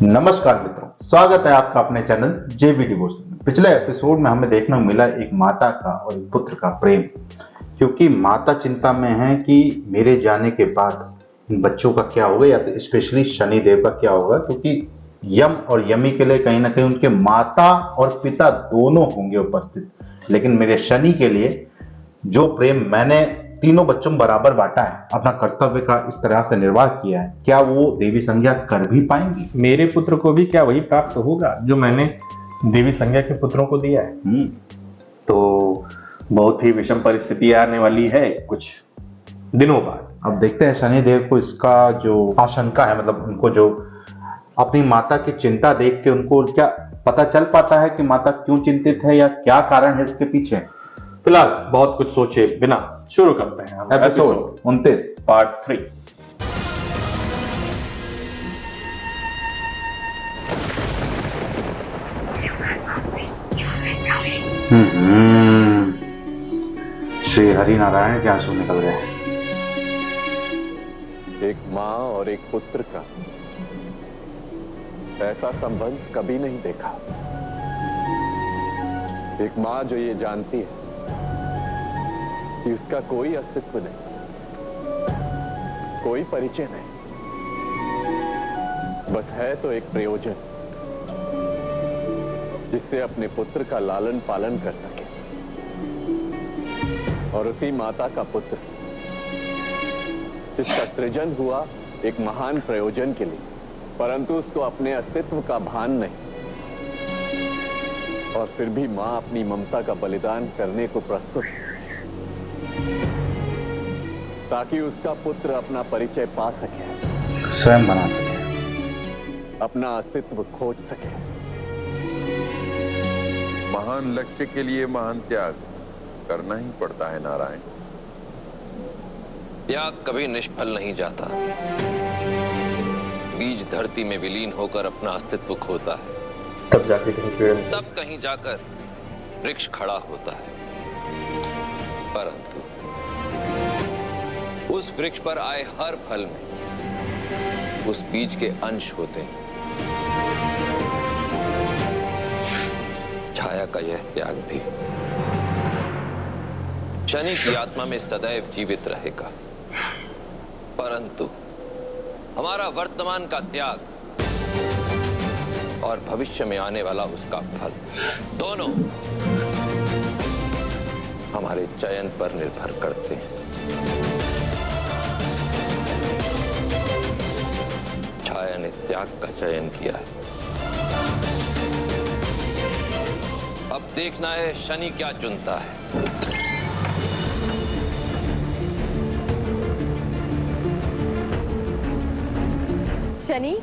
नमस्कार मित्रों, स्वागत है आपका अपने चैनल जेबी डिवोशन में। पिछले एपिसोड में हमें देखने को मिला एक माता का और एक पुत्र का प्रेम, क्योंकि माता चिंता में है कि मेरे जाने के बाद इन बच्चों का क्या होगा, या तो स्पेशली शनिदेव का क्या होगा, क्योंकि यम और यमी के लिए कहीं ना कहीं उनके माता और पिता दोनों होंगे उपस्थित, लेकिन मेरे शनि के लिए जो प्रेम मैंने तीनों बच्चों में बराबर बांटा है, अपना कर्तव्य का इस तरह से निर्वाह किया है, क्या वो देवी संज्ञा कर भी पाएंगी? मेरे पुत्र को भी क्या वही प्राप्त होगा जो मैंने देवी संज्ञा के पुत्रों को दिया है? तो बहुत ही विषम परिस्थिति आने वाली है कुछ दिनों बाद। अब देखते हैं शनिदेव को इसका जो आशंका है, मतलब उनको जो अपनी माता की चिंता देख के उनको क्या पता चल पाता है कि माता क्यों चिंतित है या क्या कारण है इसके पीछे। फिलहाल बहुत कुछ सोचे बिना शुरू करते हैं हम एपिसोड 29 पार्ट 3। श्री हरि नारायण के आंसू निकल गए। एक माँ और एक पुत्र का ऐसा संबंध कभी नहीं देखा। एक माँ जो ये जानती है कि उसका कोई अस्तित्व नहीं, कोई परिचय नहीं, बस है तो एक प्रयोजन जिससे अपने पुत्र का लालन पालन कर सके। और उसी माता का पुत्र जिसका सृजन हुआ एक महान प्रयोजन के लिए, परंतु उसको अपने अस्तित्व का भान नहीं, और फिर भी मां अपनी ममता का बलिदान करने को प्रस्तुत है ताकि उसका पुत्र अपना परिचय पा सके, स्वयं बना सके, अपना अस्तित्व खोज सके। महान लक्ष्य के लिए महान त्याग करना ही पड़ता है नारायण। त्याग कभी निष्फल नहीं जाता। बीज धरती में विलीन होकर अपना अस्तित्व खोता है, तब कहीं जाकर वृक्ष खड़ा होता है। परंतु उस वृक्ष पर आए हर फल में उस बीज के अंश होते हैं। छाया का यह त्याग भी शनि की आत्मा में सदैव जीवित रहेगा, परंतु हमारा वर्तमान का त्याग और भविष्य में आने वाला उसका फल, दोनों हमारे चयन पर निर्भर करते हैं। छाया ने त्याग का चयन किया है। अब देखना है शनि क्या चुनता है। शनि,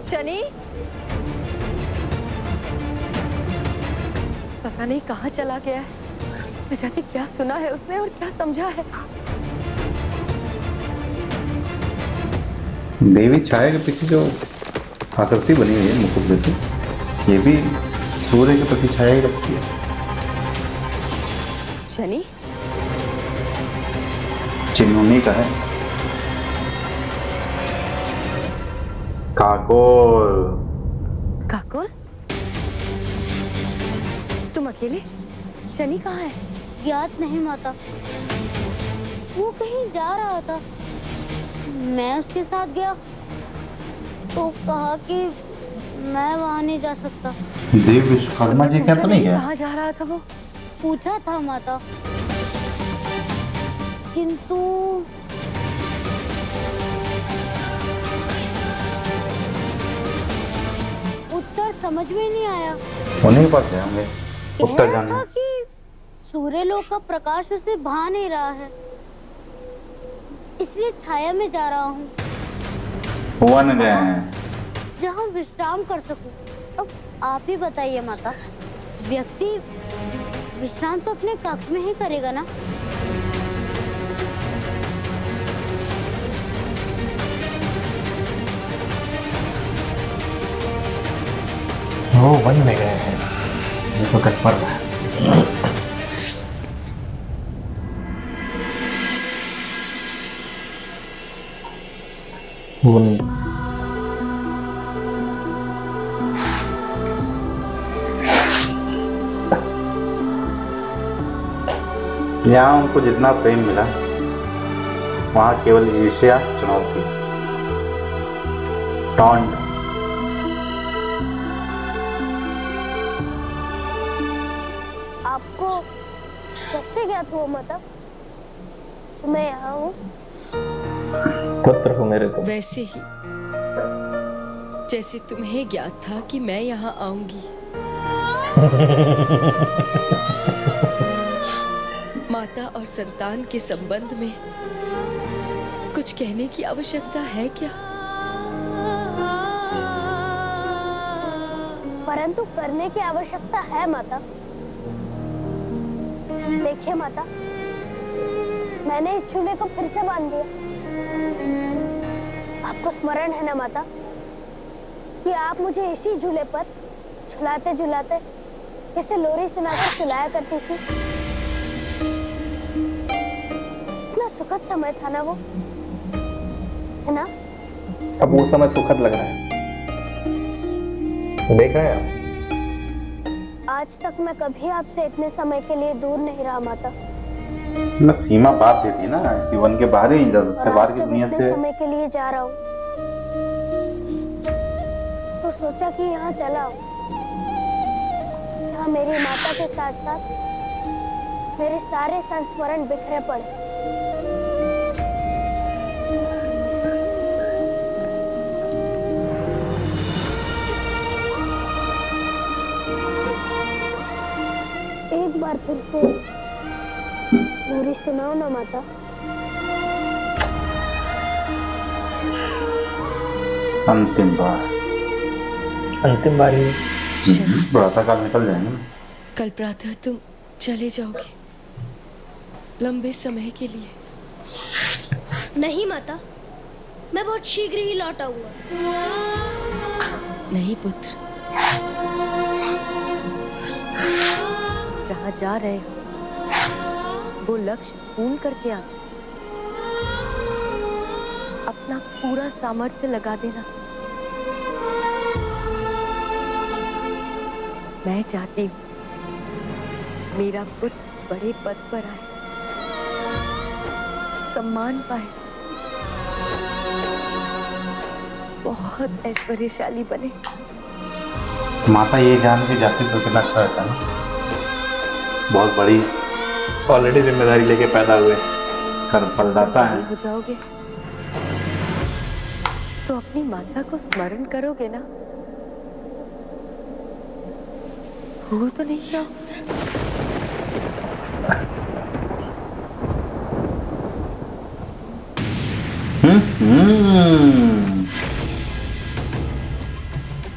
शनि, पता नहीं कहाँ चला गया है। न जाने क्या सुना है उसने और क्या समझा है। देवी छाया के पीछे जो आकृति बनी हुई है मुकुट जैसी, ये भी सूर्य के प्रति छाया ही रखती है। शनि चिन्होनी का है। काकोल, काकोल, तुम अकेले? शनि कहाँ है? याद नहीं माता, वो कहीं जा रहा था। मैं उसके साथ गया तो कहा कि मैं वहां नहीं जा सकता। देव विश्वकर्मा जी क्या तो नहीं है? कहाँ जा रहा था वो? पूछा था माता, किंतु उत्तर समझ में नहीं आया। उन्हीं पर से होंगे उत्तर कह रहा जानना। था कि सूर्यलोक का प्रकाश उसे भा नहीं रहा है, इसलिए छाया में जा रहा हूँ वन गए हैं जहाँ विश्राम कर सकूं। अब आप ही बताइए माता, व्यक्ति विश्राम तो अपने कक्ष में ही करेगा ना? वो वन में गए हैं, जिसको कटपर है। यहाँ उनको जितना प्रेम मिला वहाँ केवल ईर्ष्या, चुनौती, टॉन्ट। आपको कैसे ज्ञात हुआ माता कि मैं यहाँ हूँ? पुत्र हो मेरे तो। वैसे ही जैसे तुम्हें ज्ञात था कि मैं यहाँ आऊंगी। माता और संतान के संबंध में कुछ कहने की आवश्यकता है क्या? परंतु करने की आवश्यकता है माता। देखिए माता, मैंने इस झूले को फिर से बांध दिया। आपको स्मरण है ना माता कि आप मुझे इसी झूले पर झुलाते झुलाते जैसे लोरी सुनाकर सुलाया करती थी। कितना सुखद समय था ना वो, है ना? अब वो समय सुखद लग रहा है, देख रहे हैं आप? आज तक मैं कभी आपसे इतने समय के लिए दूर नहीं रहा माता। ना सीमा बात थी ना कि वन के बाहर ही नहीं जा सकते, और बाहर आज की जब दुनिया इतने से। समय के लिए जा रहा हूँ तो सोचा कि यहाँ चला हूँ जहाँ मेरी माता के साथ साथ मेरे सारे संस्मरण बिखरे पड़े। एक बार फिर से लोरी सुनाओ ना माता। अंतिम बार, अंतिम बारी। बुढ़ापा काल निकल जाएंगे ना। कल प्रातः तुम चले जाओगे लंबे समय के लिए। नहीं माता, मैं बहुत शीघ्र ही लौट आऊंगा। नहीं पुत्र, जहाँ जा रहे हो वो लक्ष्य पूर्ण करके आना। अपना पूरा सामर्थ्य लगा देना। मैं चाहती हूँ मेरा पुत्र बड़े पद पर आए, सम्मान पाए, बहुत ऐश्वर्यशाली बने। माता ये जान के जाती तो कितना अच्छा रहता ना। बहुत बड़ी ऑलरेडी जिम्मेदारी लेके पैदा हुए। कर फलदाता है। बड़े हो जाओगे तो अपनी माता को स्मरण करोगे ना? भूल तो नहीं जाओ।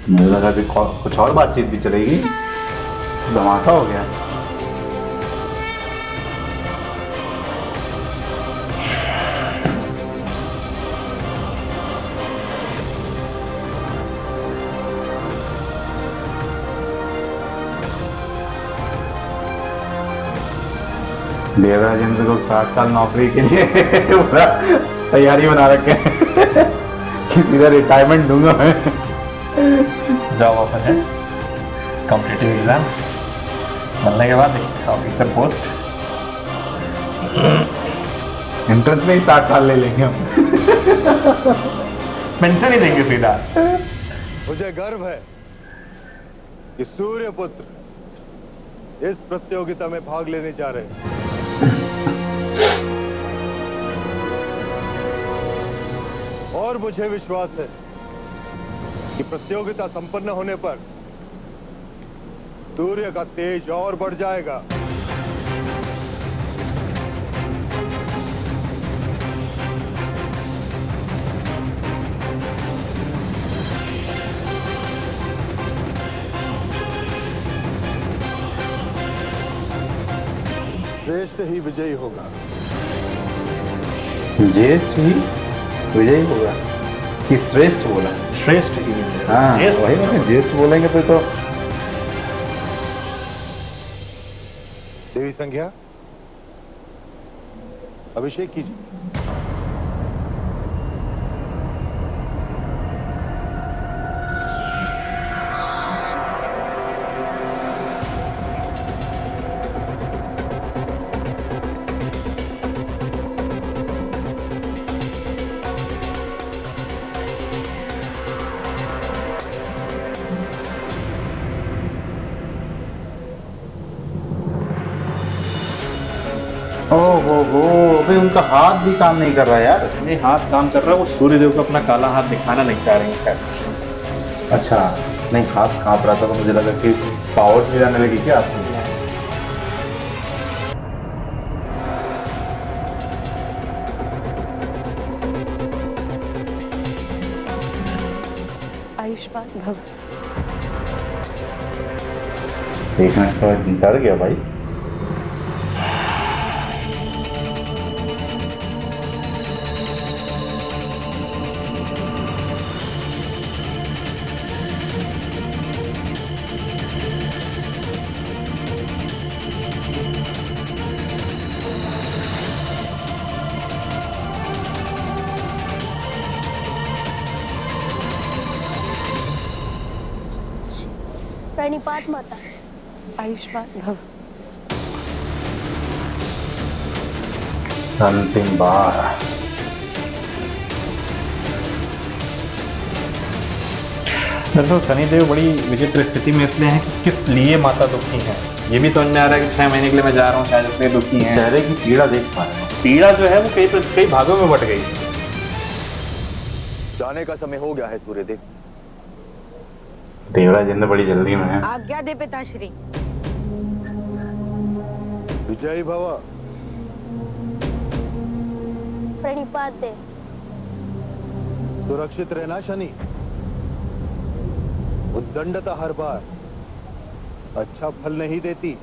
मुझे लगा कि कुछ और बातचीत भी चलेगी। धमाका हो गया। देवराजेंद्र को 60 साल नौकरी के लिए पूरा तैयारी बना रखे हैं कि सीधा रिटायरमेंट दूंगा मैं। जॉब ऑफर है, कॉम्पिटिटिव एग्जाम बनने के बाद ऑफिसर पोस्ट। एंट्रेंस में ही 60 साल ले लेंगे हम। पेंशन ही देंगे सीधा। मुझे गर्व है कि सूर्यपुत्र इस प्रतियोगिता में भाग लेने जा रहे हैं। और मुझे विश्वास है कि प्रतियोगिता संपन्न होने पर सूर्य का तेज और बढ़ जाएगा। श्रेष्ठ ही विजयी होगा। ज्येष्ठ ही विजयी होगा कि श्रेष्ठ बोला? श्रेष्ठ ही विजयी। हाँ वही ना, ज्येष्ठ बोलेंगे तो देवी संज्ञा अभिषेक कीजिए। हो अबे उनका हाथ भी काम नहीं कर रहा यार। नहीं, हाथ काम कर रहा है, वो सूर्यदेव को अपना काला हाथ दिखाना नहीं चाह रहे हैं शायद। अच्छा, नहीं हाथ कांप रहा था तो मुझे लगा कि पावर्स भी जाने लगी क्या आपको। आयुष्मान भव। देखना इसका डर गया भाई। प्रणिपात माता। आयुष्मान भव। अंतिम बार। दरअसल शनिदेव बड़ी विचित्र स्थिति में इसलिए हैं कि किस लिए माता दुखी है ये भी समझ में आ रहा है कि 6 महीने के लिए मैं जा रहा हूँ, शायद इसलिए दुखी है। चेहरे की पीड़ा देख पा रहे हो। पीड़ा जो है वो कई भागों में बट गई। जाने का समय हो गया है सूर्यदेव। देवराज इंद्र बड़ी जल्दी में है। आज्ञा दे पिताश्री। विजयी भव। प्रणिपात दे। सुरक्षित रहना शनि। उद्दंडता हर बार अच्छा फल नहीं देती।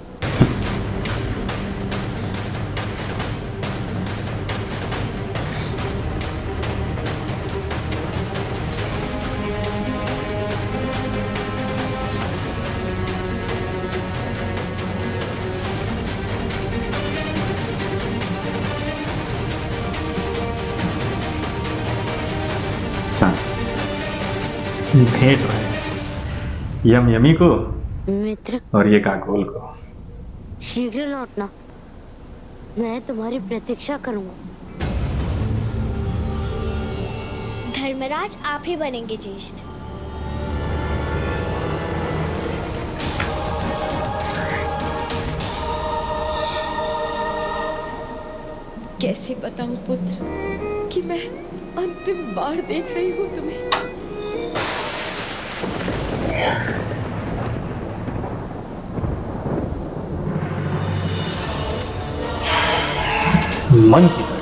भेंट रहे यमी को मित्र और ये काकोल को। शीघ्र लौटना, मैं तुम्हारी प्रतीक्षा करूंगा। धर्मराज आप ही बनेंगे ज्येष्ठ। कैसे बताऊं पुत्र कि मैं अंतिम बार देख रही हूं तुम्हें। मन की तरह।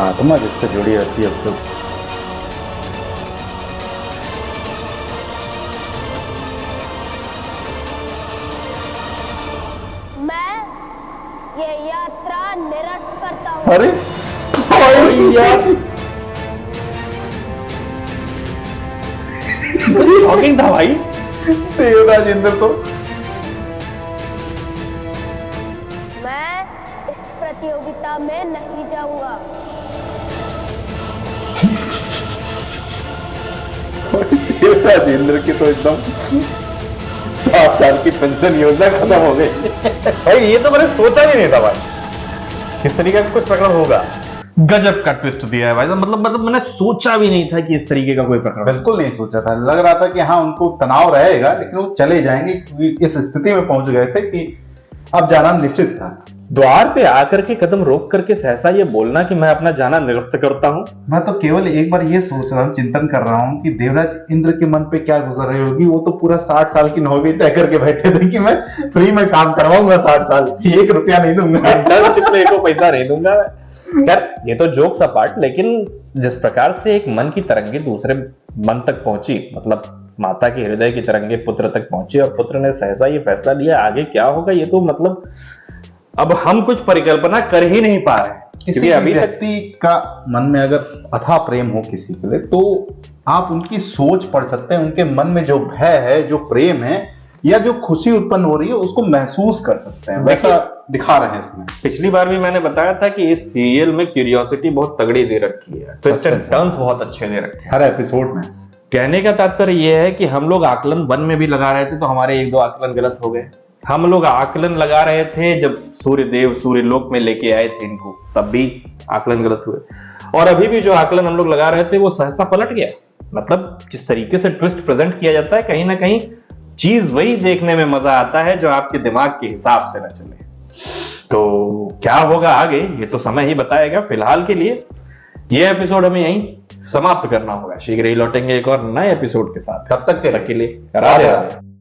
आत्मा जिससे जुड़ी रहती है उसको। मैं ये यात्रा निरस्त करता हूँ। अरे शॉकिंग था भाई। देवराज इंद्र तो मैं इस प्रतियोगिता में नहीं जाऊंगा। देवराज इंद्र की तो एकदम 7 साल की पेंशन योजना खत्म हो गई। भाई ये तो मैंने सोचा ही नहीं था भाई इस तरीके का कुछ प्रकरण होगा। गजब का ट्विस्ट दिया है भाई। मतलब मैंने सोचा भी नहीं था कि इस तरीके का कोई प्रकरण। बिल्कुल नहीं सोचा था। लग रहा था कि हाँ उनको तनाव रहेगा लेकिन वो चले जाएंगे क्योंकि इस स्थिति में पहुंच गए थे कि अब जाना निश्चित था। द्वार पे आकर के कदम रोक करके सहसा ये बोलना कि मैं अपना जाना निरस्त करता हूँ। मैं तो केवल एक बार ये सोच रहा हूँ, चिंतन कर रहा हूँ कि देवराज इंद्र के मन पे क्या गुजर रही होगी। वो तो पूरा 60 साल की नौकरी तय करके बैठे थे कि मैं फ्री में काम करवाऊंगा 60 साल, 1 रुपया नहीं दूंगा। इंटर्नशिप में एको पैसा नहीं दूंगा। यार ये तो जोक्स अपार्ट, लेकिन जिस प्रकार से एक मन की तरंगे दूसरे मन तक पहुंची, मतलब माता के हृदय की तरंगे पुत्र तक पहुंची और पुत्र ने सहसा ये फैसला लिया, आगे क्या होगा ये तो मतलब अब हम कुछ परिकल्पना कर ही नहीं पा रहे। किसी अभी व्यक्ति का मन में अगर अथाह प्रेम हो किसी के लिए तो आप उनकी सोच पढ़ सकते हैं। उनके मन में जो भय है, जो प्रेम है या जो खुशी उत्पन्न हो रही है उसको महसूस कर सकते हैं। वैसा दिखा रहे हैं इसमें। पिछली बार भी मैंने बताया था कि इस सीरियल में क्यूरियोसिटी बहुत तगड़ी दे रखी है, ट्विस्ट एंड टर्न्स बहुत अच्छे दे रखे हैं हर एपिसोड में। कहने का तात्पर्य यह है कि हम लोग आकलन 1 में भी लगा रहे थे तो हमारे 1-2 आकलन गलत हो गए। हम लोग आकलन लगा रहे थे जब सूर्यदेव सूर्यलोक में लेके आए थे इनको, तब भी आकलन गलत हुए। और अभी भी जो आकलन हम लोग लगा रहे थे वो सहसा पलट गया। मतलब जिस तरीके से ट्विस्ट प्रेजेंट किया जाता है, कहीं ना कहीं चीज वही देखने में मजा आता है जो आपके दिमाग के हिसाब से न चले। तो क्या होगा आगे ये तो समय ही बताएगा। फिलहाल के लिए ये एपिसोड हमें यहीं समाप्त करना होगा। शीघ्र ही लौटेंगे एक और नए एपिसोड के साथ। तब तक के लिए राधे राधे।